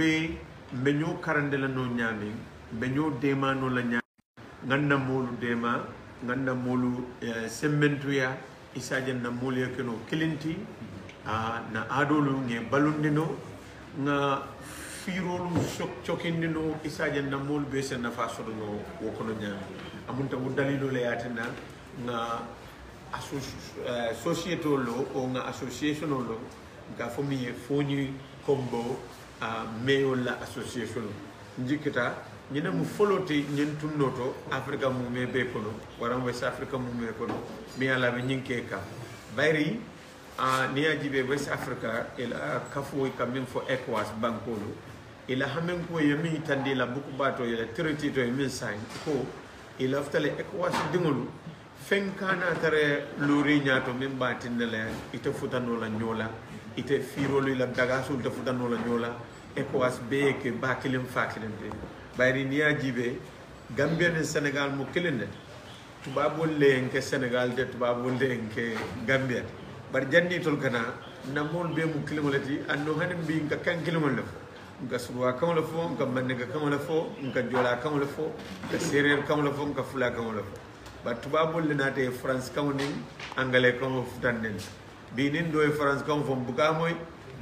be mbenyo karandela no nyami mbenyo dema no la nyami nganda molu dema nganda molu sementuya isaje na molu yakeno kilinti na adolu nge balundino nga firolu chokindino isaje na molu be sen na fasodo no wokono nyami amunta wo dalilo le yatina nga société lo o nga association lo ga fomi foni combo meyo la association njikita ñina mu foloti ñen tunnoto africa mu me be kono waram west africa mu me kono mi ala be ñinke ka bayri ni ajibe west africa ila kafo ka min fo ecowas bankolo ila hamen ko yemi tandi la buku bato ila traité to min sign ko ila ftale ecowas dingolu fen kana tare lori ñaato min batinele ite futano la ñola ite firolu la dagasul te futano la ñola ECOWAS be ke ba kilim fa kilim de bayri ni ajibe Gambia ne Senegal mo kilinde tubabol le nke Senegal de tubabol le nke Gambia bar janni tol kana namol be mo kilimolati anno hanim bi nka kan kilimol le nka suwa kan le fo nka manne ka kan le fo nka jola kan le fo nka serer kan le fo nka fula kan le fo bar tubabol le nate France kan ni anglais kan futan nen bi nin do France kan fo buka moy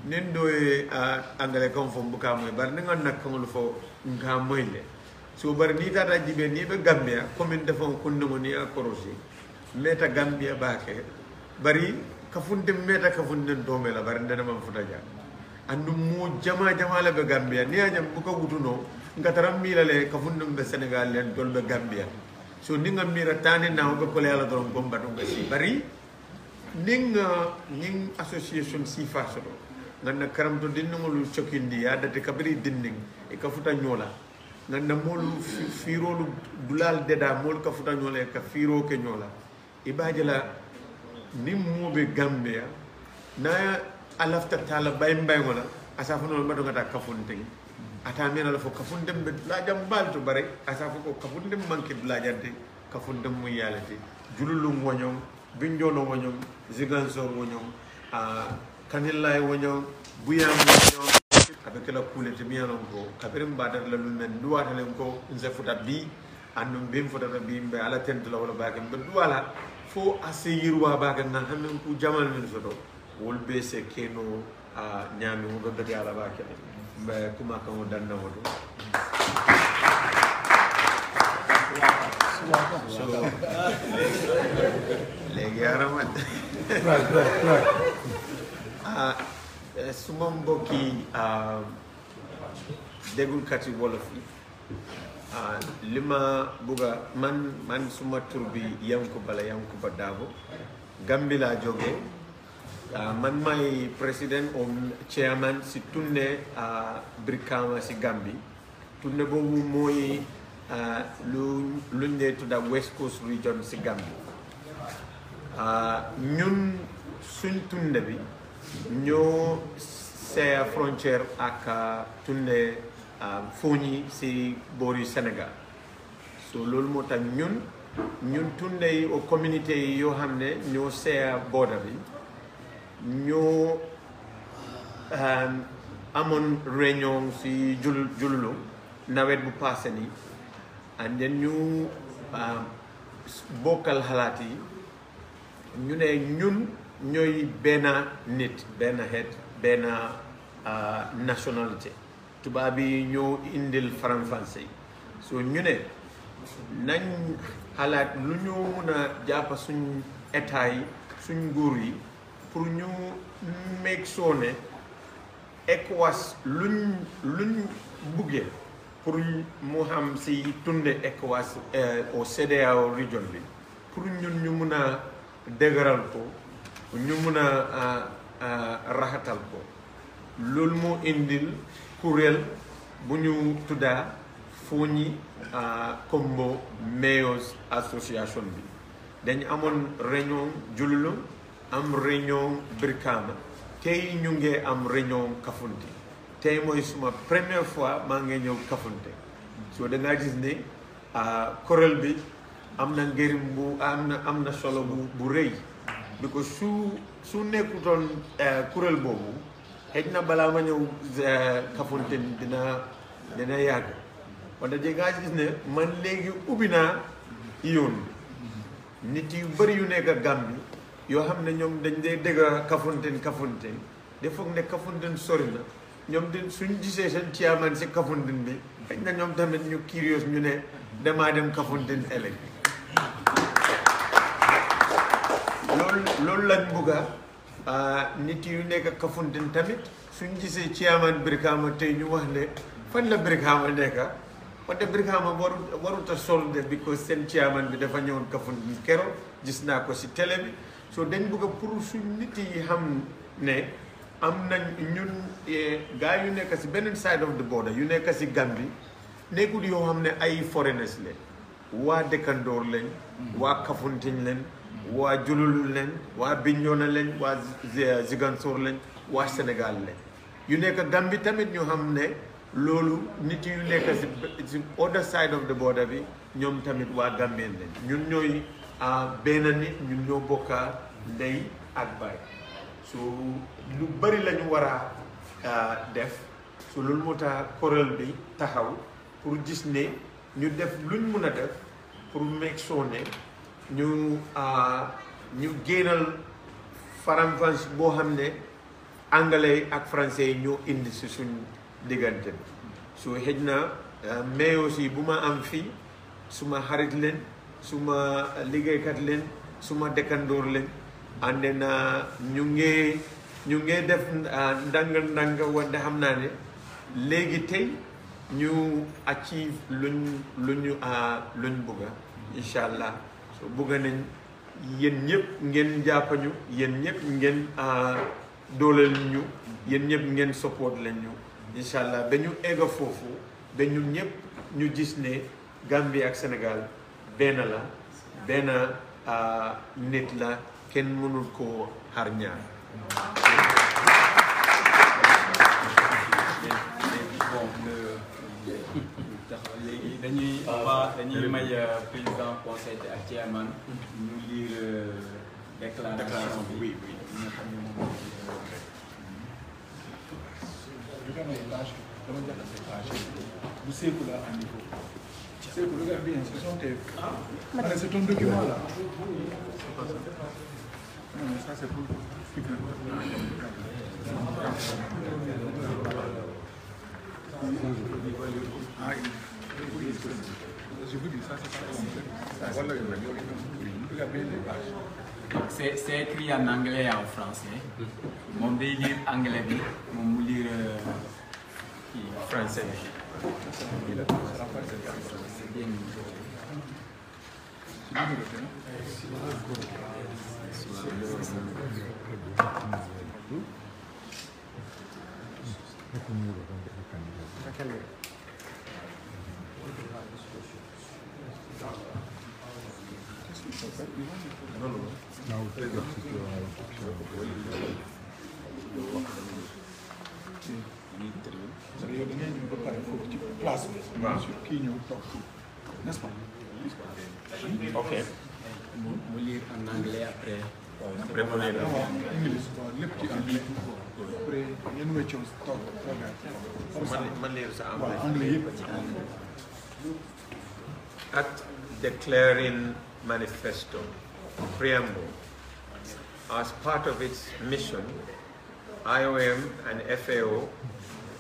nen do angale kon fo buka moy bar ni ngon nak kon fo nga moyle so bar ni tata jibe ni be Gambia commune de fon kun no ni akorosi meta Gambia baake bari kafunde meta kafunde dombe la bar ndena mam futa ja andu mo jama la be Gambia ni ajam buka wutuno nga taram mi la le kafunde be Senegal len dol be Gambia so ni nga mira tane na ko ko la doon bomba do si bari ning association si faso ngana karam to dinnolu chokindi ya date kabiri dinning e ka futa nyola ngana molu firolu dulal deda mol ka futa nyola ka firo ke nyola ibajala ni mobe Gambia na alafta tala bay wala asafuno ma do ngata kafunte ata mena la fo kafunde be la jam balto bare asafu ko kafunde manke la jante kafunde mu yalati jululu wonyom binjono wonyom ziganso wonyom kanilla e wonyo buyam wonyo avec la coulée de bien longo kabirim badar la lu men duwata len ko nze futa bi andum bim futa bi be ala tent la wala bagam be duwala fo asirwa bagam nan hamen ku jamal min soto wol be se keno nyami mo be be ala bagam be kuma kan danna wodo legi aramat right suma mbokki dégul kati wolof yi lima buga man suma tur bi Yankuba Dabo Gambi la jóge man may président o chairman si tournée Brikama si Gambi tournée boobu mooy luñ dee tudda West Coast Region si Gambi ñun suñ tournée bi ñoo see frontière ak tunde Foni si boori Sénégal so loolu moo tax ñun tunde yi o communauté yi yoo xam ne ñoo see border bi ñoo amoon réunion si jululu nawet bu passé ni and then ñu bokkal xalaat yi ñu ne ñun ñooy benn nit benn xeet benn nationalité tubaab yi ñoo indil faram-fàcce so ñu ne nañ xalaat lu ñu mun a jàpp suñ état yi suñ nguur yi pour ñu make sure ne ECOWAS luñ buggee pour mu xam si tunde ECOWAS au CEDEAO region bi pour ñun ñu mun a dëgëral ko ñu mun a raxatal ko loolu moo indil kuréel bu ñu tuddaa Foni Kombo Mayors Association bi dañ amoon réunion Jululu am réunion Brikama tey ñu ngi am réunion Kafounté tey mooy suma première fois maa ngi ñëw Kafounté so da ngaa gis ne kuréel bi am na njëriñ bu am na solo bu rëy bi ko su nekkutoon kuréel boobu xëj na balaa ma ñëw Kafountine dina yàgg wante di nga gis ne man léegi ubbi naa yoon nit yu bëri yu nekk Gambie yoo xam ne ñoom dañ dee dégg Kafountine de foog ne Kafountine sori na ñoom di suñ gisee seen chairman si Kafountine bi xëj na ñoom tamit ñu curieux ñu ne damaa dem Kafountine ëllëg loolu lañ bugga nit yu nekk Kafountine tamit suñ gisee chairman Brikama tey ñu wax ne fan la Brikama nekk wante Brikama warut a sol de because seen chairman bi dafa ñëwoon Kafountine keroog gis naa ko si télé bi so dañ bugga pour suñ nit yi xam ne am nañ ñun gars yu nekk si beneen side of the border yu nekk si Gambie nekkul yoo xam ne ay foreigners lañ waa dëkkandoor lañ waa Kafountine lañ waa Jululu lañ waa Bignona lañ waa Ziguinchor lañ waa Sénégal lañ yu nekk Gambie tamit ñu xam ne loolu nit yu nekk si other side of the border bi ñoom tamit waa Gambien lañ ñun ñooy benn nit ñun ñoo bokka ndey ak baay so lu bëri lañu war a def so loolu moo tax kuréel bi taxaw pour gis ne ñu def luñ mun a def pour make sure ne ñu génnal faram-fàcce boo xam ne anglais ak français yi ñoo indi si suñ diggante bi so xëj na mais aussi bu ma am fii suma xarit leen suma liggéeykat leen suma dëkkandoor leen ànd na ñu ngee def ndànk wante xam naa ne léegi tey ñu achieve luñ bugga incha allah so bugga nañ yéen ñëpp ngeen jàppañu yéen ñëpp ngeen dooleel ñu yéen ñëpp ngeen support leen ñu incha allah ba ñu egg foofu ba ñun ñëpp ñu gis ne Gambie ak Sénégal benn la benn nit la kenn mënul koo xar ñaar. léegi dañuy may président conseil ak chairman ñu lire déclaration bi nga xam ne moom du Sékou là à niveau. Sékou, regarde bien, c'est ton document là. Non, mais ça c'est pour je vous dis ça, c'est pas regarde bien les pages. C'est écrit en anglais et en français. Mon day lire anglais bi, mon lire français. C'est bien. N'est-ce pas? Ok. Mu lire en anglais après. Après mu lire lépp ci anglais après ngeen wéccoo toog man lire sa anglais yëpp. Act declaring manifesto preamble. As part of its mission, IOM and FAO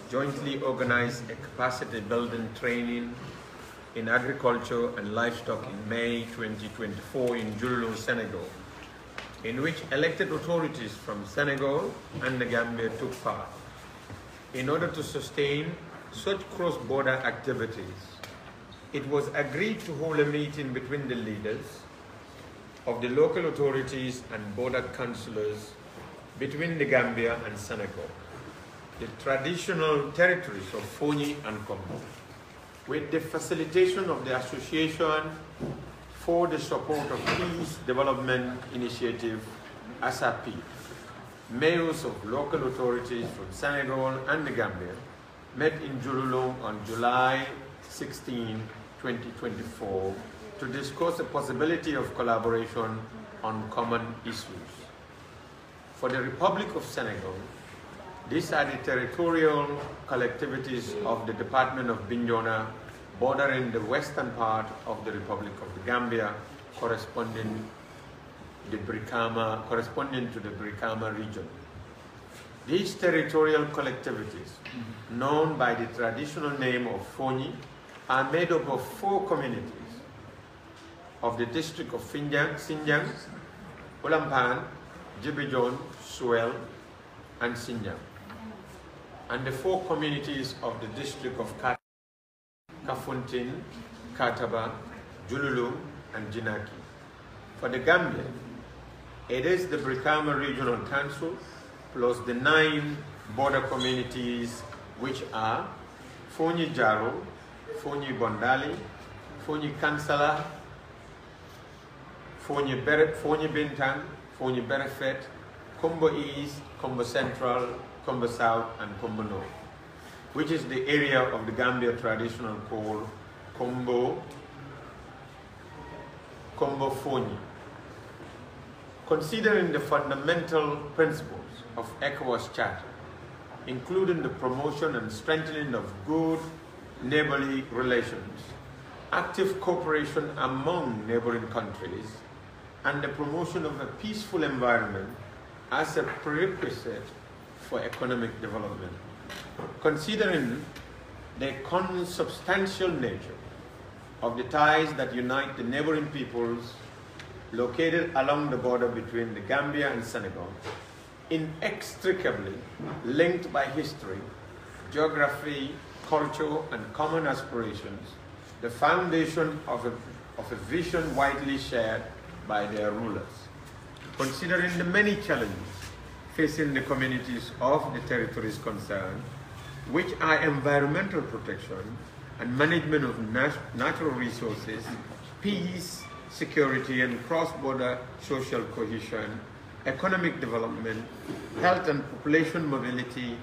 jointly organized a capacity building training in agriculture and livestock in May 2024 in Jululu, Senegal, in which elected authorities from Senegal and the Gambia took part. In order to sustain such cross-border activities, it was agreed to hold a meeting between the leaders of the local authorities and border councillors between the Gambia and Senegal, the traditional territories of Fonyi and Kombo, with the facilitation of the Association for the Support of Peace Development Initiative, ASAP. Mayors of local authorities from Senegal and the Gambia met in Jululu on July 16, 2024 to discuss the possibility of collaboration on common issues. For the Republic of Senegal, These are the territorial collectivities of the Department of Bignona, bordering the western part of the Republic of the Gambia, corresponding to the Brikama region. These territorial collectivities, known by the traditional name of Fonyi, are made up of 4 communities of the district of Sinjang, Ulampan, Jibijon, Suel, and Sinjang, and the 4 communities of the district of Kafuntin, Kataba, Jululu, and Jinaki. For the Gambia, it is the Brikama Regional Council plus the 9 border communities, which are Fonyi Jaro, Fonyi Bondali, Fonyi Kansala, Fonyi Bintang, Fonyi Berefet, Kombo East, Kombo Central, Kombo South, and Kombo North, which is the area of the Gambia traditional called Kombo Fonyi. Considering the fundamental principles of ECOWAS Charter, including the promotion and strengthening of good neighborly relations, active cooperation among neighboring countries, and the promotion of a peaceful environment as a prerequisite for economic development. Considering the consubstantial nature of the ties that unite the neighboring peoples located along the border between the Gambia and Senegal, inextricably linked by history, geography, culture, and common aspirations, the foundation of a vision widely shared by their rulers. Considering the many challenges facing the communities of the territories concerned, which are environmental protection and management of natural resources, peace, security, and cross-border social cohesion, economic development, health and population mobility,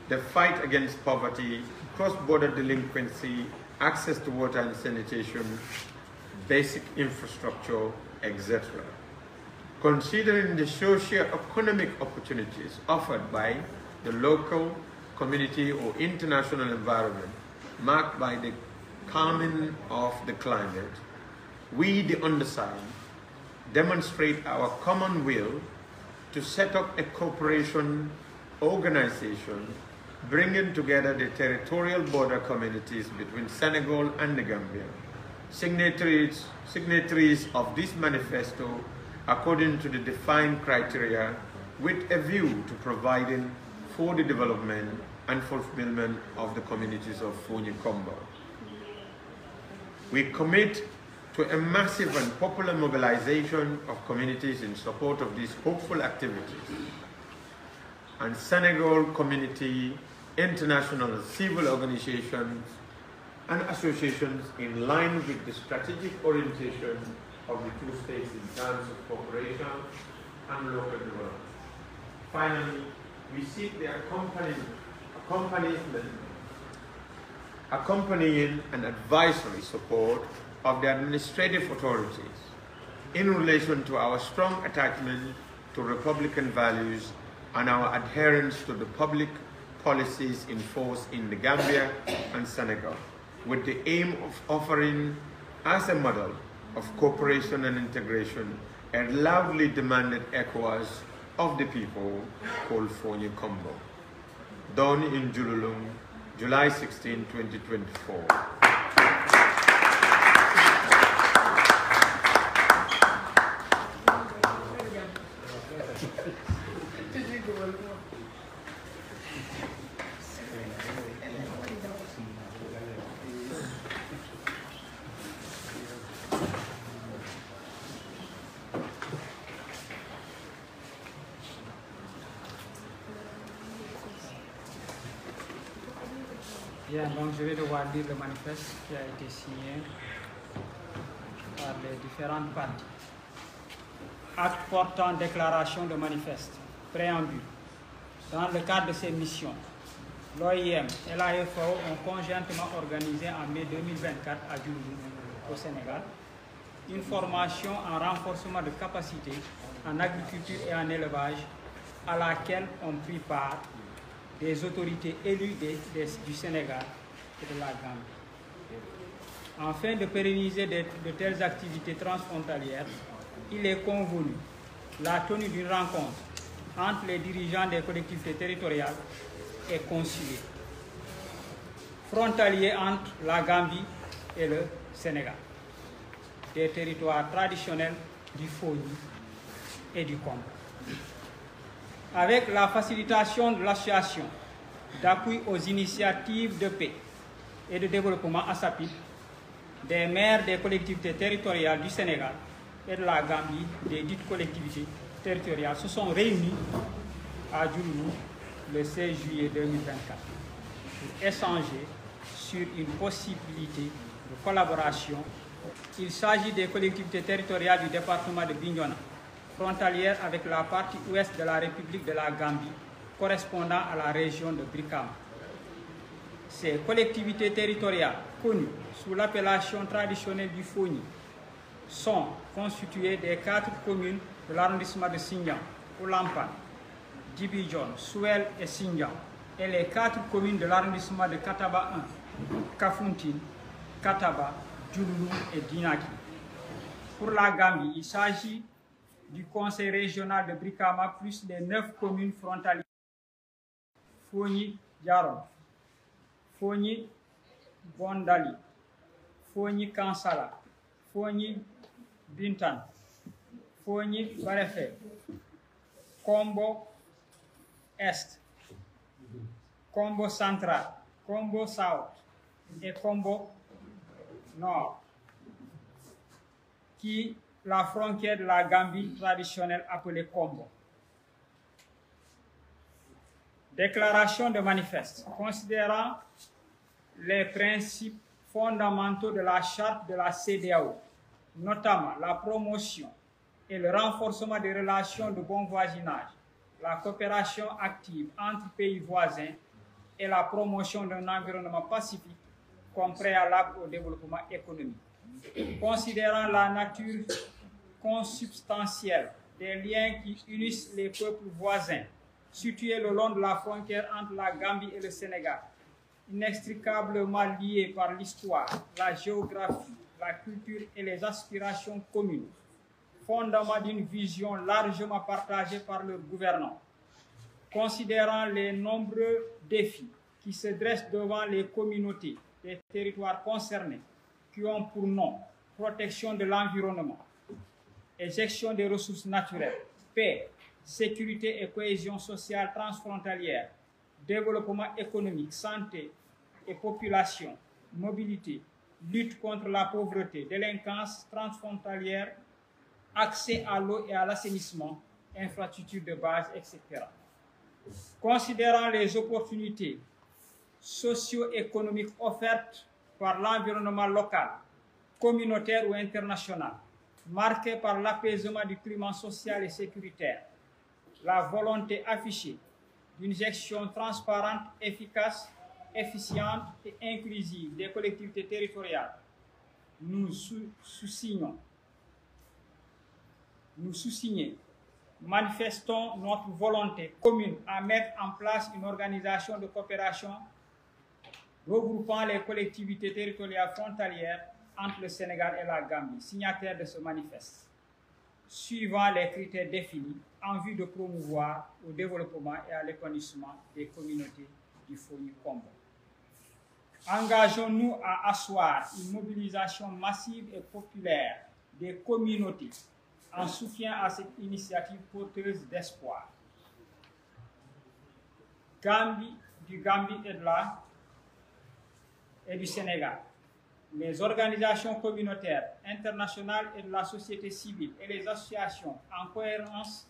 the fight against poverty, cross-border delinquency, access to water and sanitation, basic infrastructure, etc. Considering the socio-economic opportunities offered by the local, community, or international environment marked by the calming of the climate, we, the undersigned, demonstrate our common will to set up a cooperation organization bringing together the territorial border communities between Senegal and the Gambia. Signatories of this manifesto according to the defined criteria with a view to providing for the development and fulfillment of the communities of Fonyi Kombo. We commit to a massive and popular mobilization of communities in support of these hopeful activities, and Senegal community, international civil organizations and associations in line with the strategic orientation of the 2 states in terms of cooperation and local development. Finally, we seek the accompanying and advisory support of the administrative authorities in relation to our strong attachment to Republican values and our adherence to the public policies in force in the Gambia and Senegal, with the aim of offering as a model of cooperation and integration a loudly demanded ECOWAS of the people called Fonyi Kombo. Done in Jululung, July 16, 2024. Bien, donc je vais devoir lire le manifeste qui a été signé par les différentes parties. Acte portant déclaration de manifeste. Préambule. Dans le cadre de ces missions, l'OIM et l'AFO ont conjointement organisé en mai 2024 à Djoulou, au Sénégal, une formation en renforcement de capacité en agriculture et en élevage à laquelle ont pris part des autorités élues du Sénégal et de la Gambie. Afin de pérenniser de telles activités transfrontalières, il est convenu la tenue d'une rencontre entre les dirigeants des collectivités territoriales et consulés, frontaliers entre la Gambie et le Sénégal, des territoires traditionnels du Fogni et du Combo. Avec la facilitation de l'association d'appui aux initiatives de paix et de développement ASAPID, des maires des collectivités territoriales du Sénégal et de la Gambie, des dites collectivités territoriales, se sont réunis à Djouloulou le 16 juillet 2024 pour échanger sur une possibilité de collaboration. Il s'agit des collectivités territoriales du département de Bignona, frontalières avec la partie ouest de la République de la Gambie, correspondant à la région de Brikama. Ces collectivités territoriales, connues sous l'appellation traditionnelle du Fogni, sont constituées des 4 communes de l'arrondissement de Sindian, Oulampan, Djibidjon, Souel et Sindian, et les 4 communes de l'arrondissement de Kataba 1, Kafountine, Kataba, Djouloulou et Dinaki. Pour la Gambie, il s'agit du conseil régional de Brikama plus les 9 communes frontalières. Fogni Djaron, Fogni Bondali, Fogni Kansala, Fogni Bintan, Fogni Barefe, Combo Est, Combo Central, Combo South et Combo Nord, qui la frontière de la Gambie traditionnelle appelée Combo. Déclaration de manifeste. Considérant les principes fondamentaux de la charte de la CEDEAO, notamment la promotion et le renforcement des relations de bon voisinage, la coopération active entre pays voisins et la promotion d'un environnement pacifique comme préalable au développement économique. Considérant la nature consubstantielle des liens qui unissent les peuples voisins situés le long de la frontière entre la Gambie et le Sénégal, inextricablement liés par l'histoire, la géographie, la culture et les aspirations communes, fondement d'une vision largement partagée par leurs gouvernants. Considérant les nombreux défis qui se dressent devant les communautés des territoires concernés, qui ont pour nom protection de l'environnement et gestion des ressources naturelles, paix, sécurité et cohésion sociale transfrontalière, développement économique, santé et population, mobilité, lutte contre la pauvreté, délinquance transfrontalière, accès à l'eau et à l'assainissement, infrastructures de base, etc. Considérant les opportunités socio-économiques offertes par l'environnement local, communautaire ou international, marqué par l'apaisement du climat social et sécuritaire, la volonté affichée d'une gestion transparente, efficace, efficiente et inclusive des collectivités territoriales, nous sous-signons, manifestons notre volonté commune à mettre en place une organisation de coopération regroupant les collectivités territoriales frontalières entre le Sénégal et la Gambie, signataires de ce manifeste, suivant les critères définis en vue de promouvoir au développement et à l'épanouissement des communautés du Fogni-Combo. Engageons-nous à asseoir une mobilisation massive et populaire des communautés en soutien à cette initiative porteuse d'espoir. Du Gambie et du Sénégal, les organisations communautaires internationales et de la société civile et les associations en cohérence